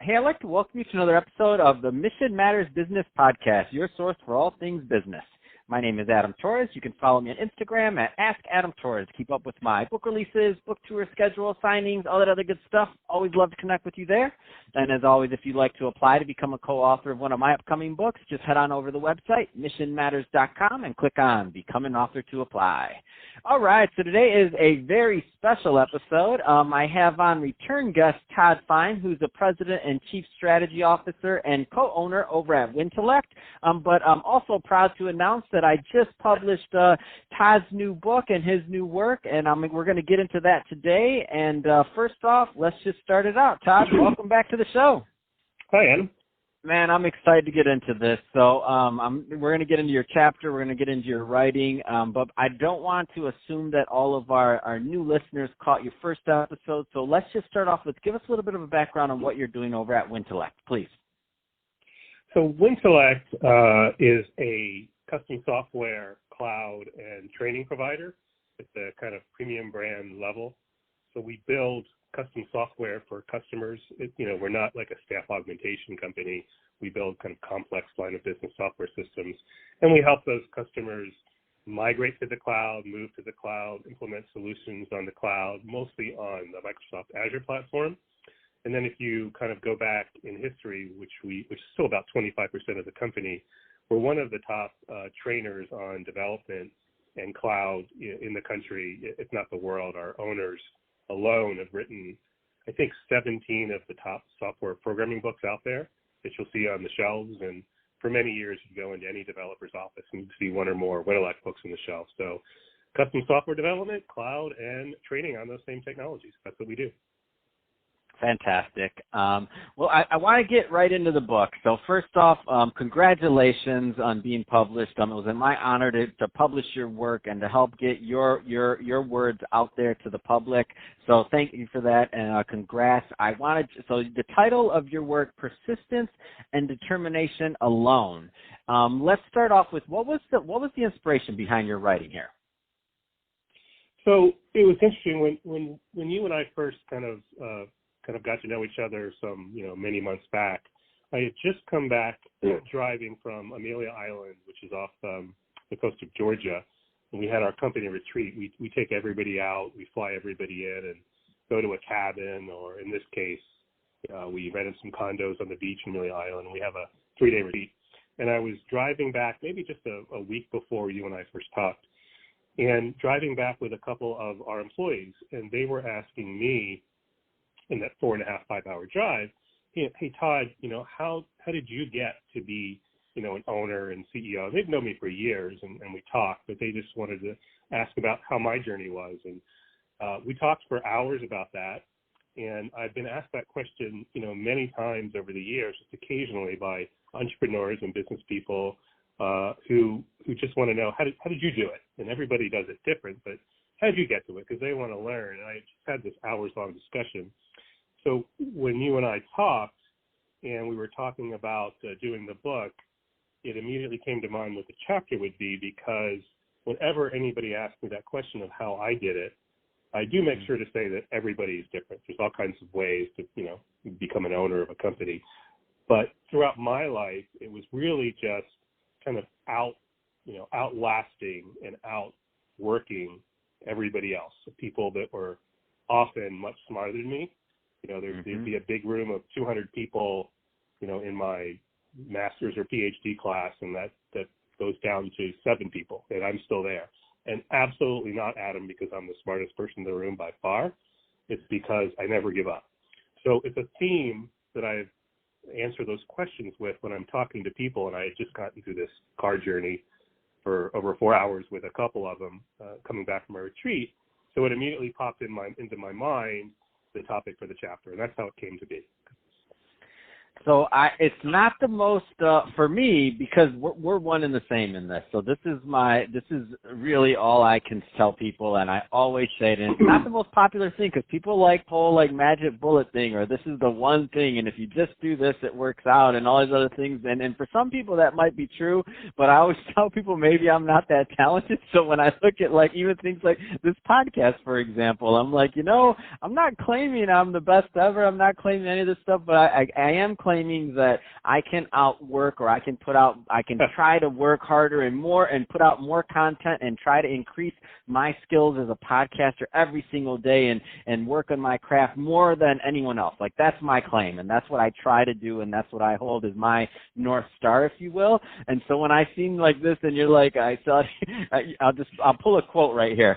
Hey, I'd like to welcome you to another episode of the Mission Matters Business Podcast, your source for all things business. My name is Adam Torres. You can follow me on Instagram at AskAdamTorres. Keep up with my book releases, book tour schedule, signings, all that other good stuff. Always love to connect with you there. And as always, if you'd like to apply to become a co-author of one of my upcoming books, just head on over to the website, missionmatters.com, and click on Become an Author to apply. All right, so today is a very special episode. I have on return guest Todd Fine, who's the President and Chief Strategy Officer and co-owner over at Wintellect. But I'm also proud to announce that I just published Todd's new book and his new work, and we're going to get into that today. And first off, let's just start it out. Todd, welcome back to the show. Hi, Adam. Man, I'm excited to get into this. So we're going to get into your chapter. We're going to get into your writing. But I don't want to assume that all of our new listeners caught your first episode. So let's just start off with, give us a little bit of a background on what you're doing over at Wintellect, please. So Wintellect is a custom software, cloud, and training provider at the kind of premium brand level. So we build custom software for customers. We're not like a staff augmentation company. We build kind of complex line of business software systems, and we help those customers migrate to the cloud, move to the cloud, implement solutions on the cloud, mostly on the Microsoft Azure platform. And then if you kind of go back in history, which is still about 25% of the company, we're one of the top trainers on development and cloud in the country, if not the world. Our owners alone have written, I think, 17 of the top software programming books out there that you'll see on the shelves. And for many years, you go into any developer's office and you see one or more Wintellect books on the shelf. So custom software development, cloud, and training on those same technologies. That's what we do. Fantastic. Well, I want to get right into the book. So first off, congratulations on being published. It was my honor to publish your work and to help get your words out there to the public. So thank you for that, and congrats. So the title of your work, Persistence and Determination Alone. Let's start off with what was the inspiration behind your writing here? So it was interesting when you and I first kind of got to know each other some, many months back. I had just come back driving from Amelia Island, which is off the coast of Georgia, and we had our company retreat. We take everybody out, we fly everybody in and go to a cabin, or in this case, we rented some condos on the beach in Amelia Island, and we have a 3-day retreat. And I was driving back maybe just a week before you and I first talked, and driving back with a couple of our employees, and they were asking me, in that 4.5-5-hour drive, hey Todd, how did you get to be, an owner and CEO? They've known me for years, and we talked, but they just wanted to ask about how my journey was. And we talked for hours about that. And I've been asked that question, many times over the years, just occasionally by entrepreneurs and business people who just want to know, how did you do it? And everybody does it different, but how did you get to it? Because they want to learn. And I just had this hours-long discussion. So when you and I talked, and we were talking about doing the book, it immediately came to mind what the chapter would be, because whenever anybody asks me that question of how I did it, I do make sure to say that everybody is different. There's all kinds of ways to, become an owner of a company. But throughout my life, it was really just kind of outlasting and outworking everybody else, the people that were often much smarter than me. There'd be a big room of 200 people, in my master's or PhD class, and that goes down to 7 people, and I'm still there. And absolutely not, Adam, because I'm the smartest person in the room by far. It's because I never give up. So it's a theme that I've answered those questions with when I'm talking to people, and I had just gotten through this car journey for over 4 hours with a couple of them coming back from a retreat. So it immediately popped into my mind the topic for the chapter, and that's how it came to be. So it's not the most for me, because we're one and the same in this. So this is really all I can tell people, and I always say it. And it's not the most popular thing, because people like whole like magic bullet thing, or this is the one thing, and if you just do this, it works out, and all these other things. And for some people that might be true, but I always tell people maybe I'm not that talented. So when I look at like even things like this podcast, for example, I'm like, I'm not claiming I'm the best ever. I'm not claiming any of this stuff, but I am claiming that I can outwork, or I can try to work harder and more and put out more content and try to increase my skills as a podcaster every single day and work on my craft more than anyone else. Like, that's my claim, and that's what I try to do, and that's what I hold as my North Star, if you will. And so when I seem like this and you're like, I'll pull a quote right here.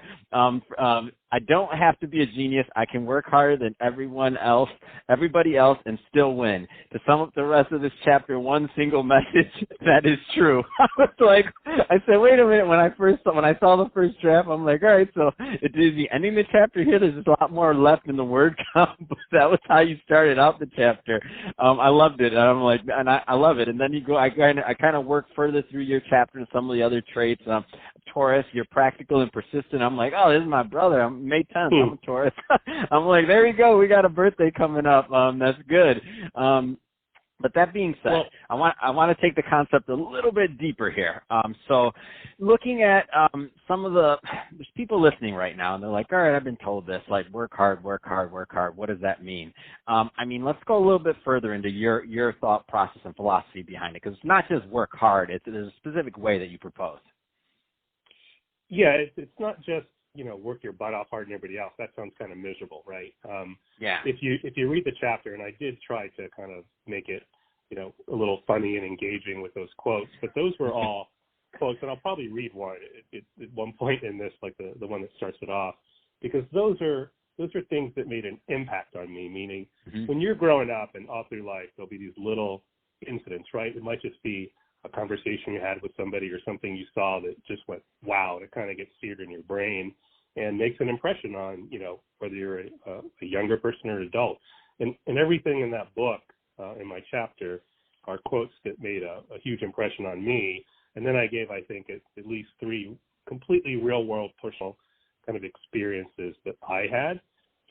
I don't have to be a genius. I can work harder than everybody else, and still win. To sum up the rest of this chapter, one single message: that is true. I said, wait a minute. When I saw the first draft, I'm like, all right, so it is the ending of the chapter here. There's a lot more left in the word count, but that was how you started out the chapter. I loved it. And I'm like, and I love it. And then you go, I kind of work further through your chapter and some of the other traits. Taurus, you're practical and persistent. I'm like, oh, this is my brother. I'm May 10th. I'm a Taurus. I'm like, there we go. We got a birthday coming up. That's good. But that being said, I want to take the concept a little bit deeper here. So looking at there's people listening right now, and they're like, all right, I've been told this, like, work hard, work hard, work hard. What does that mean? Let's go a little bit further into your thought process and philosophy behind it, because it's not just work hard. There's a specific way that you propose. Yeah, it's not just, work your butt off hard and everybody else. That sounds kind of miserable, right? Yeah. If you read the chapter, and I did try to kind of make it, a little funny and engaging with those quotes, but those were all quotes, and I'll probably read one at one point in this, like the one that starts it off, because those are things that made an impact on me, meaning when you're growing up and all through life, there'll be these little incidents, right? It might just be a conversation you had with somebody or something you saw that just went, wow, and it kind of gets seared in your brain and makes an impression on, whether you're a younger person or an adult. And everything in that book, in my chapter, are quotes that made a huge impression on me. And then I gave, I think, at least 3 completely real-world personal kind of experiences that I had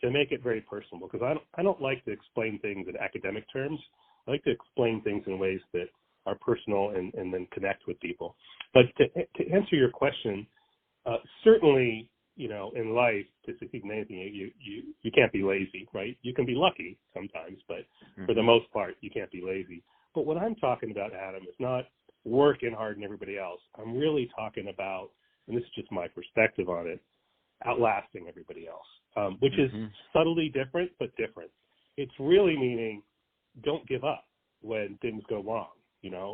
to make it very personal, because I don't like to explain things in academic terms. I like to explain things in ways that are personal and then connect with people. But to answer your question, certainly, in life, to succeed in anything, you can't be lazy, right? You can be lucky sometimes, but for the most part, you can't be lazy. But what I'm talking about, Adam, is not working hard and everybody else. I'm really talking about, and this is just my perspective on it, outlasting everybody else, which is subtly different, but different. It's really meaning don't give up when things go wrong.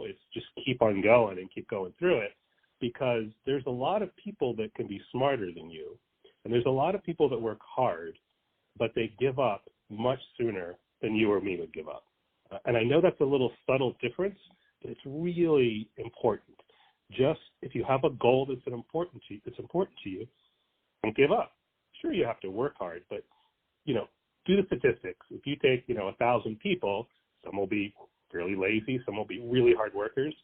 It's just keep on going and keep going through it, because there's a lot of people that can be smarter than you. And there's a lot of people that work hard, but they give up much sooner than you or me would give up. And I know that's a little subtle difference, but it's really important. Just if you have a goal that's important to you, don't give up. Sure, you have to work hard, but, do the statistics. If you take, 1,000 people, some will be fairly lazy, some will be really hard workers,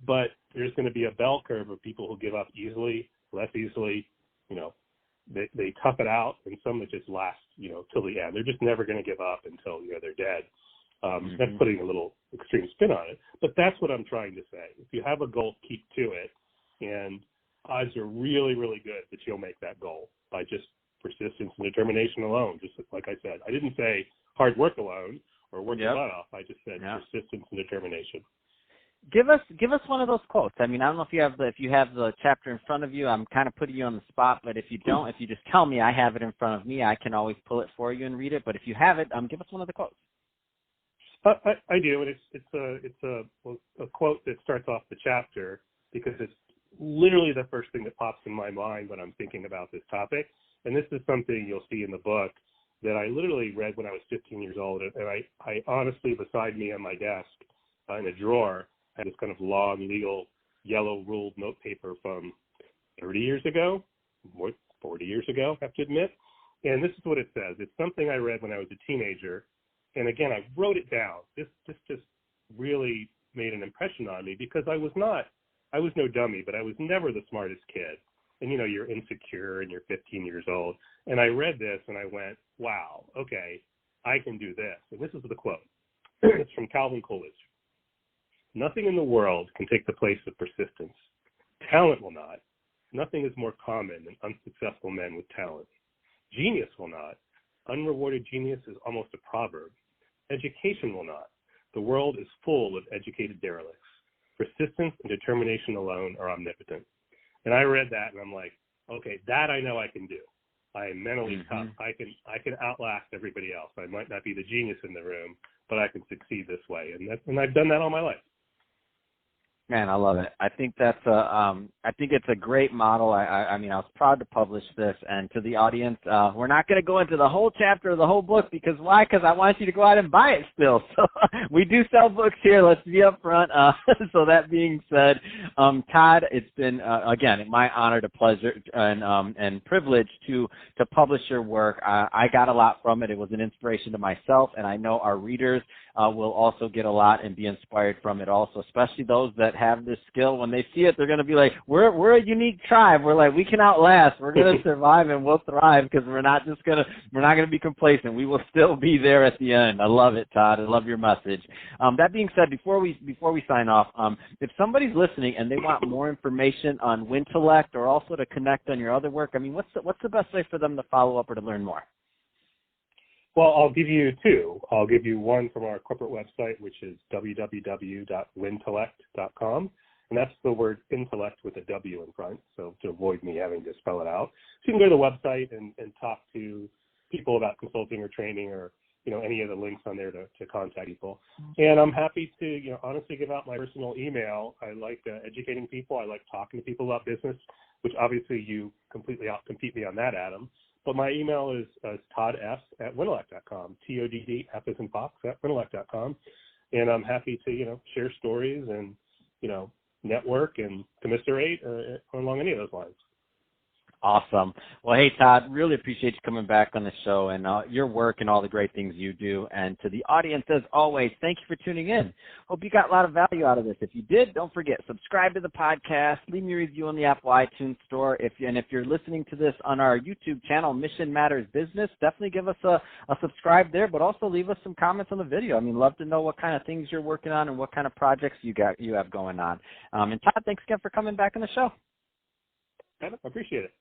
but there's going to be a bell curve of people who give up easily, less easily, they tough it out, and some that just last, till the end. They're just never going to give up until, they're dead. That's putting a little extreme spin on it, but that's what I'm trying to say. If you have a goal, keep to it, and odds are really, really good that you'll make that goal by just persistence and determination alone. Just like I said, I didn't say hard work alone or work your butt off. I just said persistence and determination. Give us one of those quotes. I don't know if you have the chapter in front of you. I'm kind of putting you on the spot, but if you don't, if you just tell me I have it in front of me, I can always pull it for you and read it. But if you have it, give us one of the quotes. I do, and it's a quote that starts off the chapter, because it's literally the first thing that pops in my mind when I'm thinking about this topic. And this is something you'll see in the book that I literally read when I was 15 years old. And I honestly, beside me on my desk in a drawer, had this kind of long, legal, yellow ruled note paper from 30 years ago, more 40 years ago, I have to admit. And this is what it says. It's something I read when I was a teenager. And again, I wrote it down. This just really made an impression on me because I was no dummy, but I was never the smartest kid. And, you're insecure and you're 15 years old. And I read this and I went, wow, okay, I can do this. And this is the quote. It's from Calvin Coolidge. Nothing in the world can take the place of persistence. Talent will not. Nothing is more common than unsuccessful men with talent. Genius will not. Unrewarded genius is almost a proverb. Education will not. The world is full of educated derelicts. Persistence and determination alone are omnipotent. And I read that and I'm like, okay, that I know I can do. I am mentally tough. I can outlast everybody else. I might not be the genius in the room, but I can succeed this way. And I've done that all my life. Man, I love it. I think I think it's a great model. I mean, I was proud to publish this, and to the audience, we're not going to go into the whole chapter of the whole book because why? Because I want you to go out and buy it still. So we do sell books here. Let's be upfront. So that being said, Todd, it's been again my honor, to pleasure, and privilege to publish your work. I got a lot from it. It was an inspiration to myself, and I know our readers will also get a lot and be inspired from it also, especially those that have this skill. When they see it, they're going to be like, we're a unique tribe. We're like, we can outlast. We're going to survive and we'll thrive because we're not going to be complacent. We will still be there at the end. I love it, Todd. I love your message. That being said, before we sign off, if somebody's listening and they want more information on Wintellect or also to connect on your other work, I mean, what's the best way for them to follow up or to learn more? Well, I'll give you two. I'll give you one from our corporate website, which is www.wintellect.com. And that's the word intellect with a W in front, so to avoid me having to spell it out. So you can go to the website and talk to people about consulting or training or, any of the links on there to contact people. And I'm happy to, honestly give out my personal email. I like educating people. I like talking to people about business, which obviously you completely outcompete me on that, Adam. But my email is toddf@wintellect.com, TODD, F as in Fox, @wintellect.com. And I'm happy to, share stories and, network and commiserate along any of those lines. Awesome. Well, hey, Todd, really appreciate you coming back on the show and your work and all the great things you do. And to the audience, as always, thank you for tuning in. Hope you got a lot of value out of this. If you did, don't forget, subscribe to the podcast, leave me a review on the Apple iTunes store. If you're listening to this on our YouTube channel, Mission Matters Business, definitely give us a subscribe there, but also leave us some comments on the video. I mean, love to know what kind of things you're working on and what kind of projects you have going on. And Todd, thanks again for coming back on the show. I appreciate it.